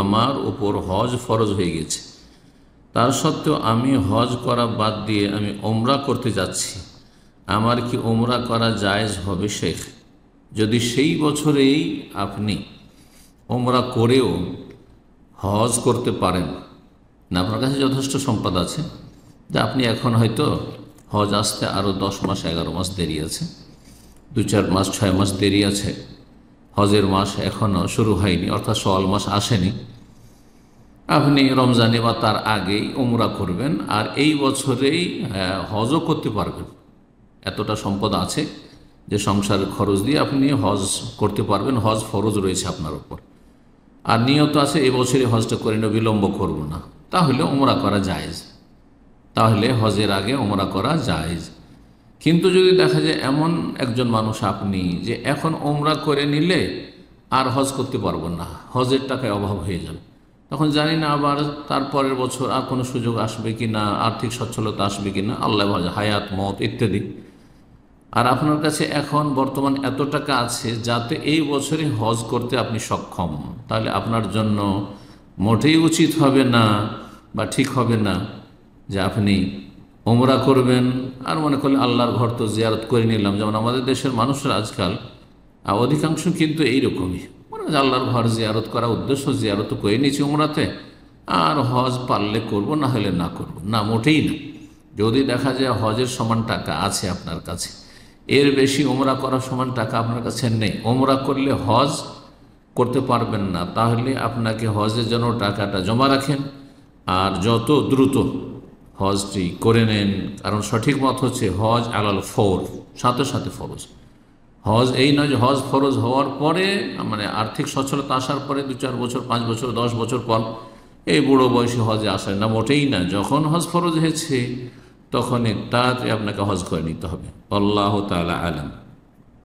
আমার উপর হজ ফরজ হয়ে গেছে, তার সত্ত্বেও আমি হজ করা বাদ দিয়ে আমি ওমরা করতে যাচ্ছি, আমার কি ওমরা করা জায়েজ হবে শেখ? যদি সেই বছরেই আপনি ওমরা করেও হজ করতে পারেন না, আপনার কাছে যথেষ্ট সম্পদ আছে, যে আপনি এখন হয়তো হজ আসতে আরও 10 মাস 11 মাস দেরি আছে, 2-4 মাস 6 মাস দেরি আছে, হজের মাস এখনও শুরু হয়নি, অর্থাৎ শাওয়াল মাস আসেনি, আপনি রমজানে বা তার আগেই উমরা করবেন আর এই বছরেই হজও করতে পারবেন। এতটা সম্পদ আছে যে সংসারের খরচ দিয়ে আপনি হজ করতে পারবেন, হজ ফরজ রয়েছে আপনার উপর, আর নিয়ত আছে এবছরই হজটা করে নিয়ে বিলম্ব করব না, তাহলে উমরা করা জায়েজ, তাহলে হজের আগে উমরা করা জায়েজ। কিন্তু যদি দেখা যায় এমন একজন মানুষ আপনি যে এখন উমরা করে নিলে আর হজ করতে পারবো না, হজের টাকায় অভাব হয়ে যাবে, তখন জানি না আবার তারপরের বছর আর কোনো সুযোগ আসবে কি না, আর্থিক সচ্ছলতা আসবে কি না, আল্লাহ ভালো, হায়াত মত ইত্যাদি, আর আপনার কাছে এখন বর্তমান এত টাকা আছে যাতে এই বছরে হজ করতে আপনি সক্ষম, তাহলে আপনার জন্য মোটেই উচিত হবে না বা ঠিক হবে না যে আপনি ওমরা করবেন আর মনে করলে আল্লাহর ঘর তো জিয়ারত করে নিলাম। যেমন আমাদের দেশের মানুষরা আজকাল অধিকাংশ কিন্তু এইরকমই, মনে হয় আল্লাহর ঘর জিয়ারত করা উদ্দেশ্য, জিয়ারত করে নিয়েছি উমরাতে, আর হজ পারলে করব, না হলে না করব না, মোটেই না। যদি দেখা যায় হজের সমান টাকা আছে আপনার কাছে, এর বেশি ওমরা করার সমান টাকা আপনার কাছে নেই, ওমরা করলে হজ করতে পারবেন না, তাহলে আপনাকে হজের জন্য টাকাটা জমা রাখেন আর যত দ্রুত হজটি করে নেন। কারণ সঠিক মত হচ্ছে হজ আলাল ফৌর, সাথে সাথে ফরজ। হজ এই নয় যে হজ ফরজ হওয়ার পরে, মানে আর্থিক সচ্ছলতা আসার পরে 2-4 বছর 5 বছর 10 বছর পর এই বুড়ো বয়সে হজে আসে না, মোটেই না। যখন হজ ফরজ হয়েছে তখনই তাড়াতাড়ি আপনাকে হজ করে নিতে হবে। আল্লাহ তাআলা আলাম।